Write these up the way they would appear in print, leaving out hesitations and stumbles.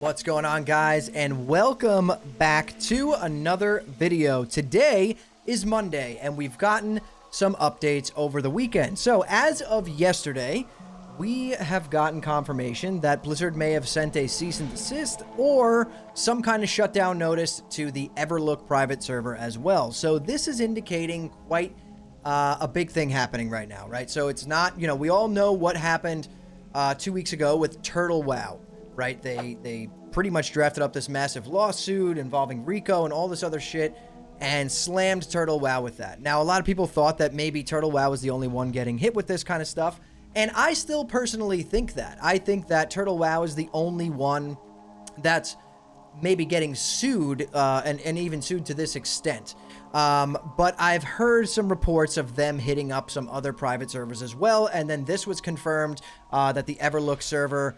What's going on, guys, and welcome back to another video. Today is Monday and we've gotten some updates over the weekend. So as of yesterday, we have gotten confirmation that Blizzard may have sent a cease and desist or some kind of shutdown notice to the Everlook private server as well. So this is indicating quite a big thing happening right now, right? So it's not, we all know what happened 2 weeks ago with Turtle WoW. Right? They pretty much drafted up this massive lawsuit involving Rico and all this other shit and slammed Turtle WoW with that. Now, a lot of people thought that maybe Turtle WoW was the only one getting hit with this kind of stuff, and I still personally think that. I think that Turtle WoW is the only one that's maybe getting sued and even sued to this extent. But I've heard some reports of them hitting up some other private servers as well, and then this was confirmed that the Everlook server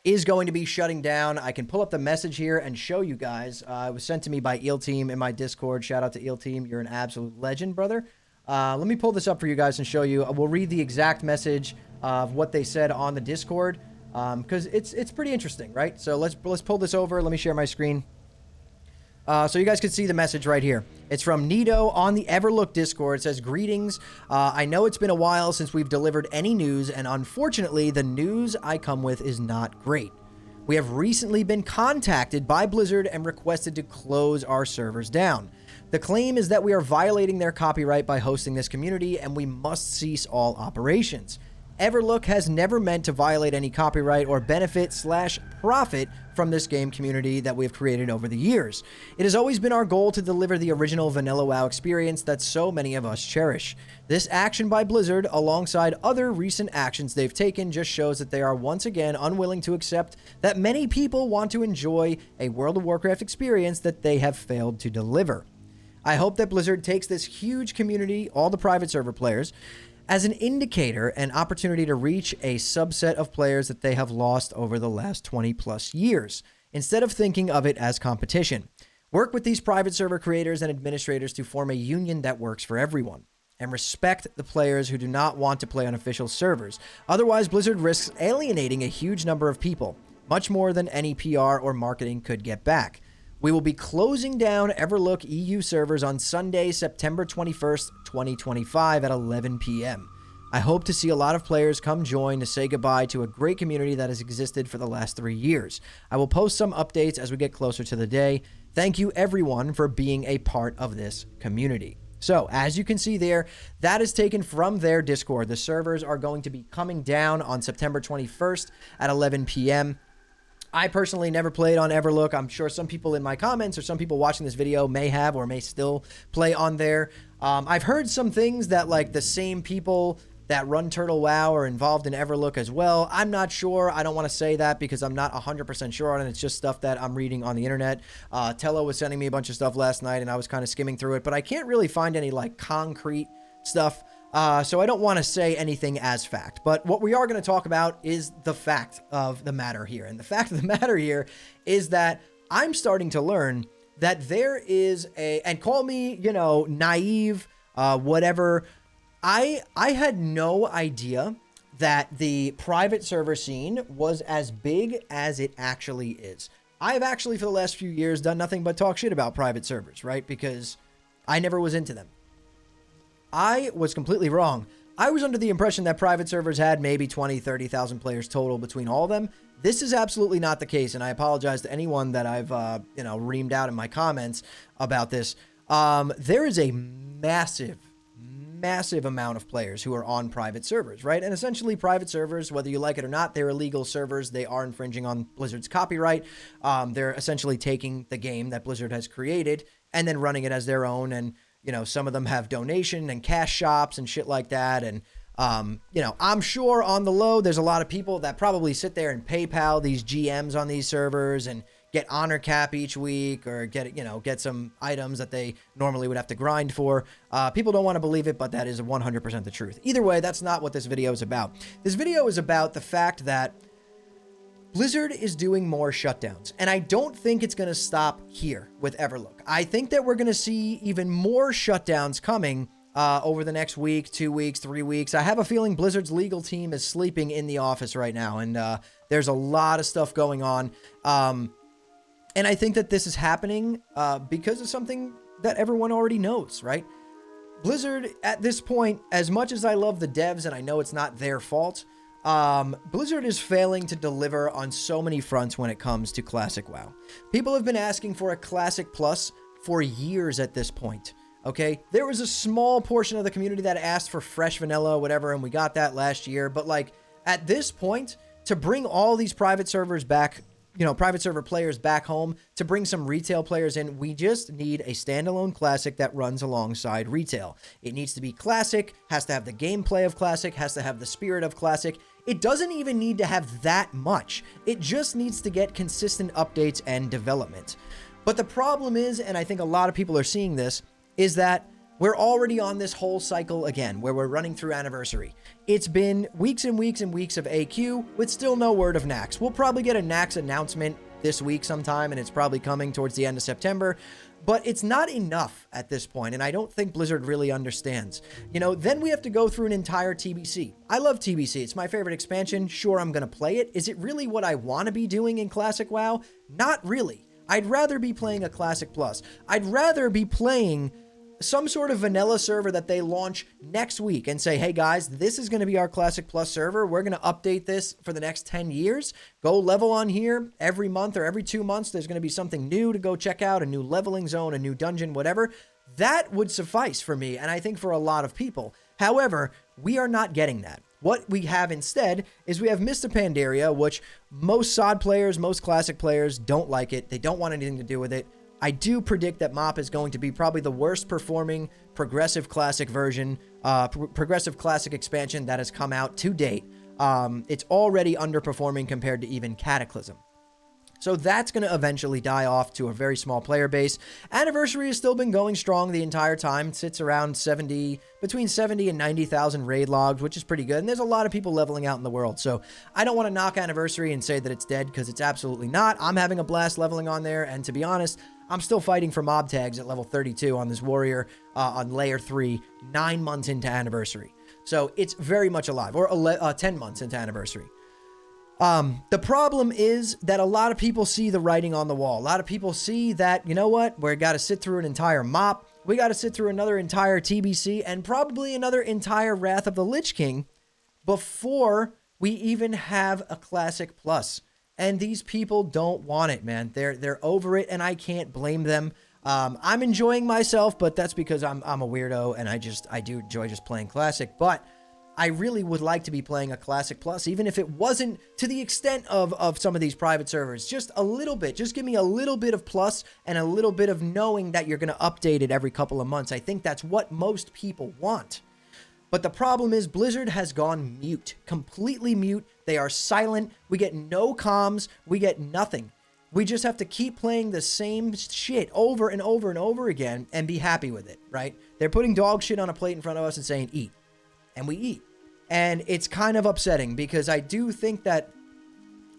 is going to be shutting down. I can pull up the message here and show you guys. It was sent to me by Eel Team in my Discord. Shout out to Eel Team. You're an absolute legend, brother. Let me pull this up for you guys and show you. We'll read the exact message of what they said on the Discord because it's pretty interesting, right? So let's pull this over. Let me share my screen. So you guys can see the message right here. It's from Nito on the Everlook Discord. It says, "Greetings. I know it's been a while since we've delivered any news, and unfortunately, the news I come with is not great. We have recently been contacted by Blizzard and requested to close our servers down. The claim is that we are violating their copyright by hosting this community, and we must cease all operations. Everlook has never meant to violate any copyright or benefit/profit from this game community that we have created over the years. It has always been our goal to deliver the original Vanilla WoW experience that so many of us cherish. This action by Blizzard, alongside other recent actions they've taken, just shows that they are once again unwilling to accept that many people want to enjoy a World of Warcraft experience that they have failed to deliver. I hope that Blizzard takes this huge community, all the private server players, as an indicator and opportunity to reach a subset of players that they have lost over the last 20 plus years, instead of thinking of it as competition. Work with these private server creators and administrators to form a union that works for everyone, and respect the players who do not want to play on official servers. Otherwise, Blizzard risks alienating a huge number of people, much more than any PR or marketing could get back. We will be closing down Everlook EU servers on Sunday, September 21st, 2025 at 11 p.m. I hope to see a lot of players come join to say goodbye to a great community that has existed for the last 3 years. I will post some updates as we get closer to the day. Thank you everyone for being a part of this community." So, as you can see there, that is taken from their Discord. The servers are going to be coming down on September 21st at 11 p.m. I personally never played on Everlook. I'm sure some people in my comments or some people watching this video may have or may still play on there. I've heard some things that like the same people that run Turtle WoW are involved in Everlook as well. I'm not sure. I don't want to say that because I'm not 100% sure on it. It's just stuff that I'm reading on the internet. Tello was sending me a bunch of stuff last night and I was kind of skimming through it, but I can't really find any like concrete stuff. So I don't want to say anything as fact, but what we are going to talk about is the fact of the matter here. And the fact of the matter here is that I'm starting to learn that there is and call me, naive, whatever. I had no idea that the private server scene was as big as it actually is. I've actually, for the last few years, done nothing but talk shit about private servers, right? Because I never was into them. I was completely wrong. I was under the impression that private servers had maybe 20, 30,000 players total between all of them. This is absolutely not the case, and I apologize to anyone that I've, reamed out in my comments about this. There is a massive amount of players who are on private servers, right? And essentially private servers, whether you like it or not, they're illegal servers. They are infringing on Blizzard's copyright. They're essentially taking the game that Blizzard has created and then running it as their own, and some of them have donation and cash shops and shit like that. And, I'm sure on the low, there's a lot of people that probably sit there and PayPal these GMs on these servers and get honor cap each week or get some items that they normally would have to grind for. People don't want to believe it, but that is 100% the truth. Either way, that's not what this video is about. This video is about the fact that Blizzard is doing more shutdowns, and I don't think it's going to stop here with Everlook. I think that we're going to see even more shutdowns coming over the next week, 2 weeks, 3 weeks. I have a feeling Blizzard's legal team is sleeping in the office right now, and there's a lot of stuff going on. And I think that this is happening because of something that everyone already knows, right? Blizzard, at this point, as much as I love the devs, and I know it's not their fault, Blizzard is failing to deliver on so many fronts when it comes to Classic WoW. People have been asking for a Classic Plus for years at this point, okay? There was a small portion of the community that asked for fresh vanilla, whatever, and we got that last year. But, like, at this point, to bring all these private servers back, private server players back home, to bring some retail players in, we just need a standalone Classic that runs alongside retail. It needs to be Classic, has to have the gameplay of Classic, has to have the spirit of Classic. It doesn't even need to have that much. It just needs to get consistent updates and development. But the problem is, and I think a lot of people are seeing this, is that we're already on this whole cycle again, where we're running through Anniversary. It's been weeks and weeks and weeks of AQ with still no word of Naxx. We'll probably get a Naxx announcement this week sometime, and it's probably coming towards the end of September. But it's not enough at this point, and I don't think Blizzard really understands. Then we have to go through an entire TBC. I love TBC. It's my favorite expansion. Sure, I'm going to play it. Is it really what I want to be doing in Classic WoW? Not really. I'd rather be playing a Classic Plus. I'd rather be playing some sort of vanilla server that they launch next week and say, hey guys, this is going to be our Classic Plus server. We're going to update this for the next 10 years. Go level on here every month or every 2 months. There's going to be something new to go check out, a new leveling zone, a new dungeon, whatever. That would suffice for me, and I think for a lot of people. However, we are not getting that. What we have instead is we have Mist of Pandaria, which most SOD players, most Classic players don't like it. They don't want anything to do with it. I do predict that MoP is going to be probably the worst performing progressive Classic version, progressive Classic expansion that has come out to date. It's already underperforming compared to even Cataclysm. So that's going to eventually die off to a very small player base. Anniversary has still been going strong the entire time. It sits around between 70 and 90,000 raid logs, which is pretty good. And there's a lot of people leveling out in the world. So I don't want to knock Anniversary and say that it's dead, because it's absolutely not. I'm having a blast leveling on there. And to be honest, I'm still fighting for mob tags at level 32 on this warrior on layer 3, 9 months into Anniversary. So it's very much alive, or 10 months into Anniversary. The problem is that a lot of people see the writing on the wall. A lot of people see that, you know what, we got to sit through an entire MoP. We got to sit through another entire TBC and probably another entire Wrath of the Lich King before we even have a Classic Plus. And these people don't want it, man. They're over it, and I can't blame them. I'm enjoying myself, but that's because I'm a weirdo, and I do enjoy just playing Classic. But I really would like to be playing a Classic Plus, even if it wasn't to the extent of some of these private servers. Just a little bit. Just give me a little bit of plus and a little bit of knowing that you're going to update it every couple of months. I think that's what most people want. But the problem is Blizzard has gone mute, completely mute. They are silent. We get no comms. We get nothing. We just have to keep playing the same shit over and over and over again and be happy with it, right? They're putting dog shit on a plate in front of us and saying, eat. And we eat. And it's kind of upsetting, because I do think that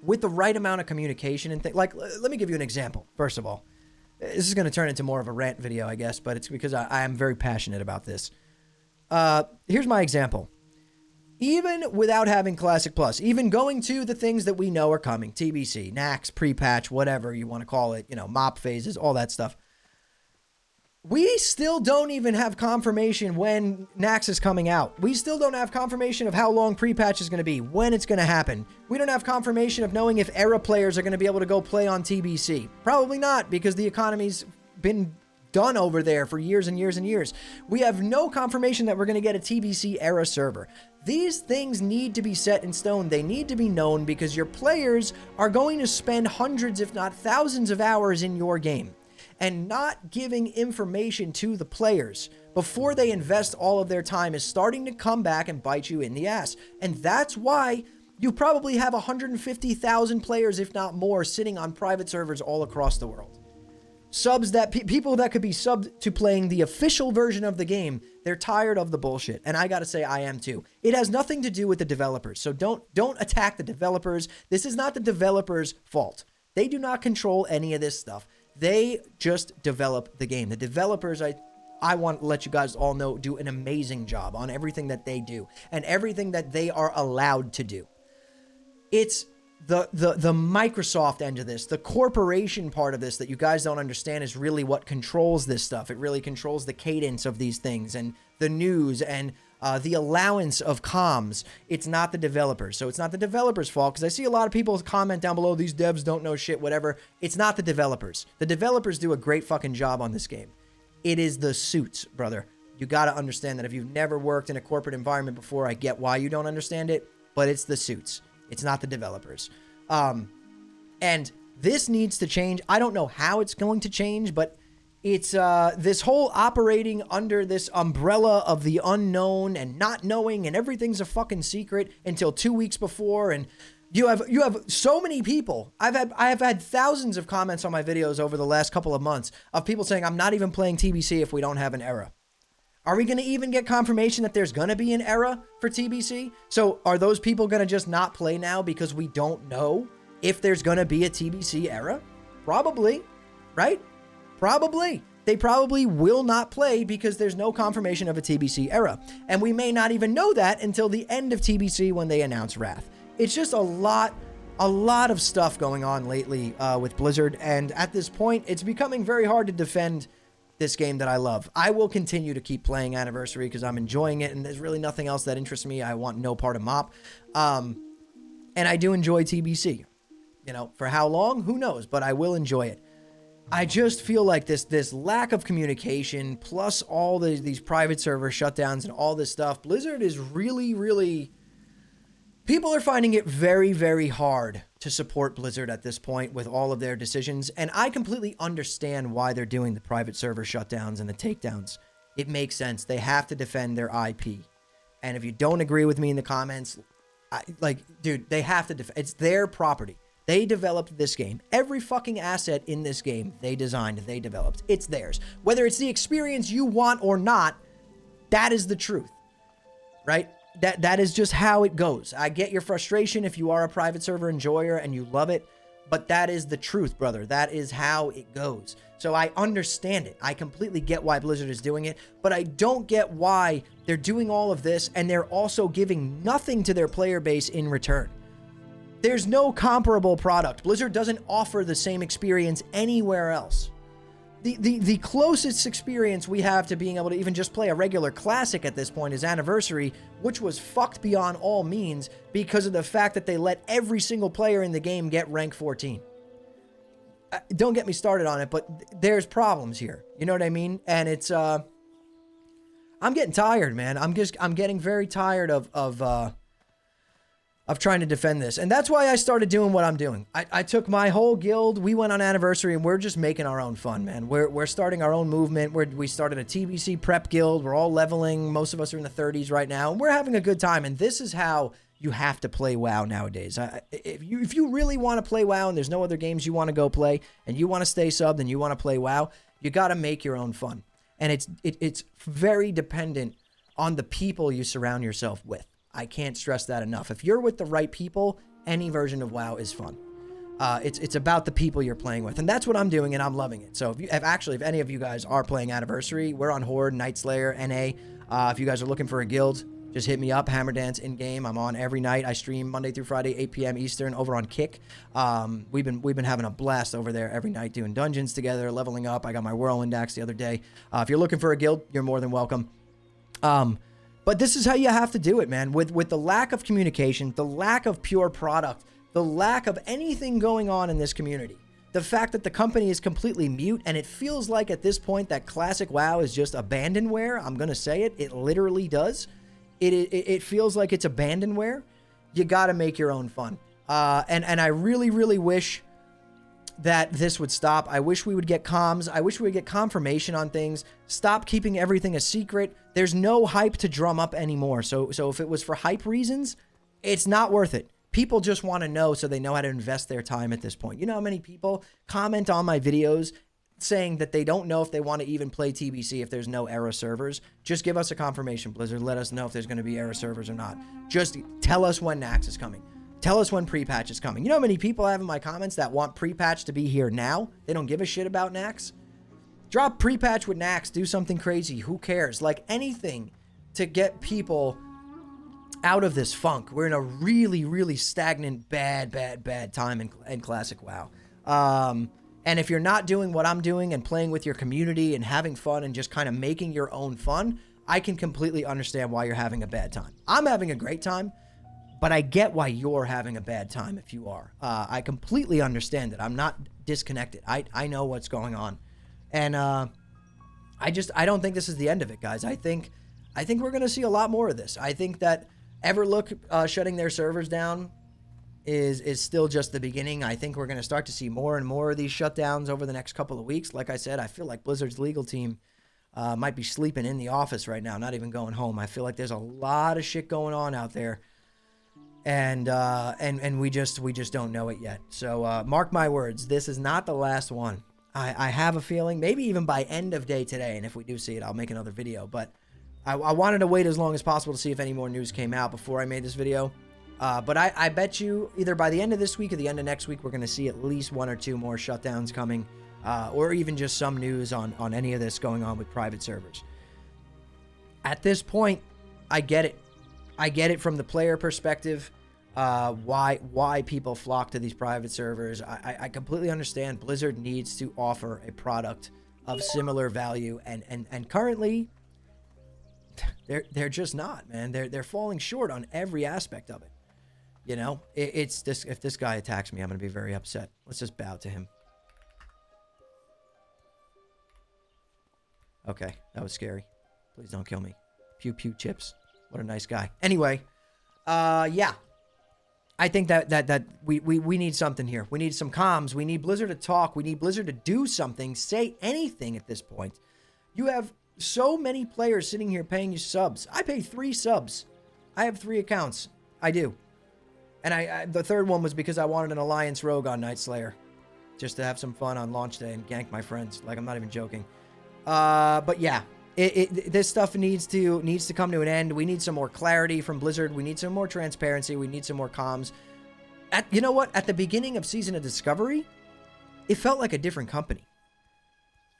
with the right amount of communication and like, let me give you an example. First of all, this is going to turn into more of a rant video, I guess, but it's because I am very passionate about this. Here's my example. Even without having Classic Plus, even going to the things that we know are coming, TBC, Naxx, pre-patch, whatever you want to call it, MoP phases, all that stuff. We still don't even have confirmation when Naxx is coming out. We still don't have confirmation of how long pre-patch is going to be, when it's going to happen. We don't have confirmation of knowing if era players are going to be able to go play on TBC. Probably not, because the economy's been done over there for years and years and years. We have no confirmation that we're going to get a TBC era server. These things need to be set in stone. They need to be known, because your players are going to spend hundreds, if not thousands of hours in your game. And not giving information to the players before they invest all of their time is starting to come back and bite you in the ass. And that's why you probably have 150,000 players, if not more, sitting on private servers all across the world. Subs that people that could be subbed to playing the official version of the game, they're tired of the bullshit. And I gotta say, I am too. It has nothing to do with the developers. So don't attack the developers. This is not the developers' fault. They do not control any of this stuff. They just develop the game. The developers, I want to let you guys all know, do an amazing job on everything that they do and everything that they are allowed to do. It's the Microsoft end of this, the corporation part of this that you guys don't understand is really what controls this stuff. It really controls the cadence of these things and the news and the allowance of comms. It's not the developers. So it's not the developers' fault, because I see a lot of people comment down below, these devs don't know shit, whatever. It's not the developers. The developers do a great fucking job on this game. It is the suits, brother. You got to understand that if you've never worked in a corporate environment before, I get why you don't understand it, but it's the suits. It's not the developers. And this needs to change. I don't know how it's going to change, but it's this whole operating under this umbrella of the unknown and not knowing, and everything's a fucking secret until 2 weeks before. And you have so many people. I have had thousands of comments on my videos over the last couple of months of people saying, I'm not even playing TBC if we don't have an era. Are we going to even get confirmation that there's going to be an era for TBC? So are those people going to just not play now because we don't know if there's going to be a TBC era? Probably, right? Probably. They probably will not play because there's no confirmation of a TBC era. And we may not even know that until the end of TBC when they announce Wrath. It's just a lot of stuff going on lately with Blizzard. And at this point, it's becoming very hard to defend this game that I love. I will continue to keep playing Anniversary because I'm enjoying it, and there's really nothing else that interests me. I want no part of MOP. And I do enjoy TBC. You know, for how long? Who knows? But I will enjoy it. I just feel like this lack of communication, plus all these private server shutdowns and all this stuff, Blizzard is really... People are finding it very, very hard to support Blizzard at this point with all of their decisions, and I completely understand why they're doing the private server shutdowns and the takedowns. It makes sense. They have to defend their IP. And if you don't agree with me in the comments, dude, they have to defend. It's their property. They developed this game. Every fucking asset in this game, they designed, they developed. It's theirs. Whether it's the experience you want or not, that is the truth, right? That is just how it goes. I get your frustration if you are a private server enjoyer and you love it, but that is the truth, brother. That is how it goes. So I understand it. I completely get why Blizzard is doing it, but I don't get why they're doing all of this and they're also giving nothing to their player base in return. There's no comparable product. Blizzard doesn't offer the same experience anywhere else. The closest experience we have to being able to even just play a regular classic at this point is Anniversary, which was fucked beyond all means because of the fact that they let every single player in the game get rank 14. Don't get me started on it, but there's problems here. You know what I mean? And it's, I'm getting tired, man. I'm getting very tired of trying to defend this. And that's why I started doing what I'm doing. I took my whole guild, we went on Anniversary, and we're just making our own fun, man. We're starting our own movement. We started a TBC prep guild. We're all leveling. Most of us are in the 30s right now, and we're having a good time. And this is how you have to play WoW nowadays. If you really want to play WoW and there's no other games you want to go play, and you want to stay subbed and you want to play WoW, you got to make your own fun. And it's very dependent on the people you surround yourself with. I can't stress that enough. If you're with the right people, any version of WoW is fun. It's about the people you're playing with, and that's what I'm doing, and I'm loving it. So if any of you guys are playing Anniversary, we're on Horde, Night Slayer, NA. If you guys are looking for a guild, just hit me up, Hammer Dance in game. I'm on every night. I stream Monday through Friday, 8 p.m. Eastern, over on Kick. We've been having a blast over there every night, doing dungeons together, leveling up. I got my Whirlwind axe the other day. If you're looking for a guild, you're more than welcome. But this is how you have to do it, man. With the lack of communication, the lack of pure product, the lack of anything going on in this community, the fact that the company is completely mute, and it feels like at this point that classic WoW is just abandonware. I'm going to say it. It literally does. It feels like it's abandonware. You got to make your own fun. And I really, really wish that this would stop. I wish we would get comms. I wish we would get confirmation on things. Stop keeping everything a secret. There's no hype to drum up anymore. So if it was for hype reasons, it's not worth it. People just want to know so they know how to invest their time at this point. You know how many people comment on my videos saying that they don't know if they want to even play TBC if there's no era servers? Just give us a confirmation, Blizzard. Let us know if there's going to be era servers or not. Just tell us when Nax is coming. Tell us when pre-patch is coming. You know how many people I have in my comments that want pre-patch to be here now? They don't give a shit about Nax. Drop pre-patch with Nax. Do something crazy. Who cares? Like, anything to get people out of this funk. We're in a really, really stagnant, bad time in Classic WoW. And if you're not doing what I'm doing and playing with your community and having fun and just kind of making your own fun, I can completely understand why you're having a bad time. I'm having a great time, but I get why you're having a bad time if you are. I completely understand it. I'm not disconnected. I know what's going on. And I don't think this is the end of it, guys. I think we're going to see a lot more of this. I think that Everlook shutting their servers down is still just the beginning. I think we're going to start to see more and more of these shutdowns over the next couple of weeks. Like I said, I feel like Blizzard's legal team might be sleeping in the office right now, not even going home. I feel like there's a lot of shit going on out there, and we just don't know it yet. So mark my words, this is not the last one. I have a feeling, maybe even by end of day today, and if we do see it, I'll make another video. But I wanted to wait as long as possible to see if any more news came out before I made this video. But I bet you either by the end of this week or the end of next week, we're going to see at least 1 or 2 more shutdowns coming. Or even just some news on any of this going on with private servers. At this point, I get it. I get it from the player perspective, why people flock to these private servers. I completely understand. Blizzard needs to offer a product of similar value, and currently, they're just not, man. They're falling short on every aspect of it. You know, it's this. If this guy attacks me, I'm going to be very upset. Let's just bow to him. Okay, that was scary. Please don't kill me. Pew pew chips. What a nice guy. Anyway, yeah. I think that we need something here. We need some comms. We need Blizzard to talk. We need Blizzard to do something, say anything at this point. You have so many players sitting here paying you subs. I pay 3 subs. I have 3 accounts. I do. And the third one was because I wanted an Alliance Rogue on Night Slayer. Just to have some fun on launch day and gank my friends. Like, I'm not even joking. But yeah, this stuff needs to come to an end. We need some more clarity from Blizzard. We need some more transparency. We need some more comms. You know what? At the beginning of Season of Discovery, it felt like a different company.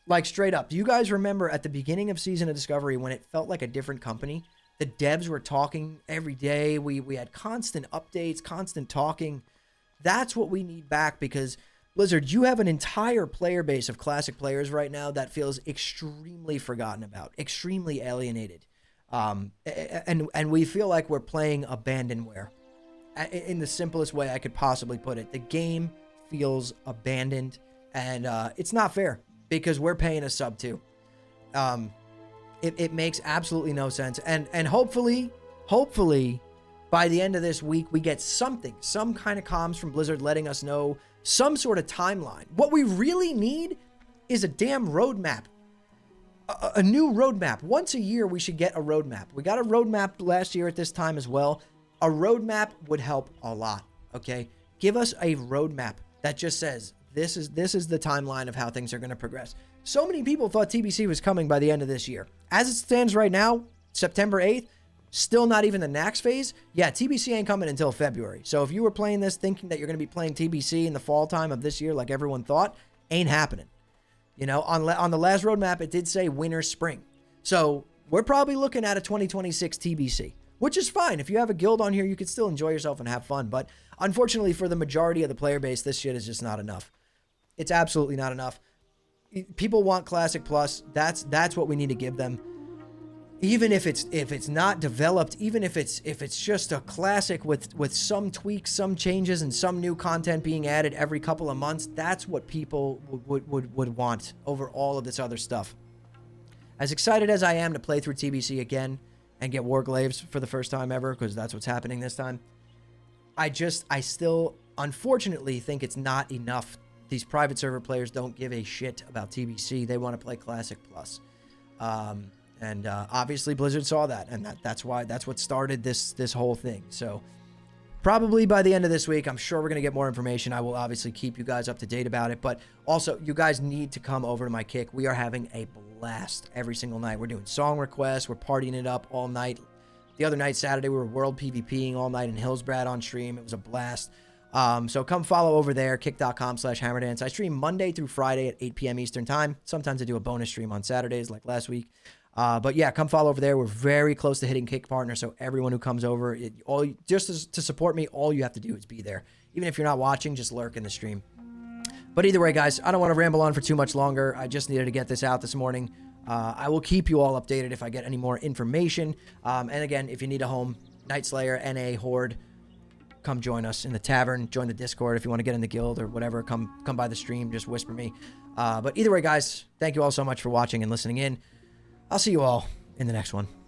Like, straight up. Do you guys remember at the beginning of Season of Discovery when it felt like a different company? The devs were talking every day. We had constant updates, constant talking. That's what we need back, because Blizzard, you have an entire player base of Classic players right now that feels extremely forgotten about, extremely alienated. And we feel like we're playing abandonware. In the simplest way I could possibly put it. The game feels abandoned, and it's not fair, because we're paying a sub too. It makes absolutely no sense. And hopefully, by the end of this week, we get some kind of comms from Blizzard letting us know some sort of timeline. What we really need is a damn roadmap. A new roadmap. Once a year, we should get a roadmap. We got a roadmap last year at this time as well. A roadmap would help a lot, okay? Give us a roadmap that just says, this is the timeline of how things are going to progress. So many people thought TBC was coming by the end of this year. As it stands right now, September 8th, still not even the Nax phase. Yeah, TBC ain't coming until February. So if you were playing this thinking that you're going to be playing TBC in the fall time of this year like everyone thought, ain't happening. You know, on the last roadmap, it did say winter, spring. So we're probably looking at a 2026 TBC, which is fine. If you have a guild on here, you could still enjoy yourself and have fun. But unfortunately, for the majority of the player base, this shit is just not enough. It's absolutely not enough. People want Classic Plus. That's what we need to give them. Even if it's not developed, even if it's just a classic with some tweaks, some changes, and some new content being added every couple of months, that's what people would want over all of this other stuff. As excited as I am to play through TBC again and get Warglaves for the first time ever, because that's what's happening this time, I still unfortunately think it's not enough. These private server players don't give a shit about TBC. They want to play Classic Plus. And obviously Blizzard saw that, and that's what started this whole thing. So probably by the end of this week, I'm sure we're going to get more information. I will obviously keep you guys up to date about it, but also you guys need to come over to my kick. We are having a blast every single night. We're doing song requests. We're partying it up all night. The other night, Saturday, we were world PvPing all night in Hillsbrad on stream. It was a blast. So come follow over there, kick.com/hammerdance. I stream Monday through Friday at 8 p.m. Eastern time. Sometimes I do a bonus stream on Saturdays like last week. But yeah, come follow over there. We're very close to hitting Kick Partner, so everyone who comes over, just to support me, all you have to do is be there. Even if you're not watching, just lurk in the stream. But either way, guys, I don't want to ramble on for too much longer. I just needed to get this out this morning. I will keep you all updated if I get any more information. And again, if you need a home, Night Slayer, NA, Horde, come join us in the tavern. Join the Discord if you want to get in the guild or whatever. Come by the stream. Just whisper me. But either way, guys, thank you all so much for watching and listening in. I'll see you all in the next one.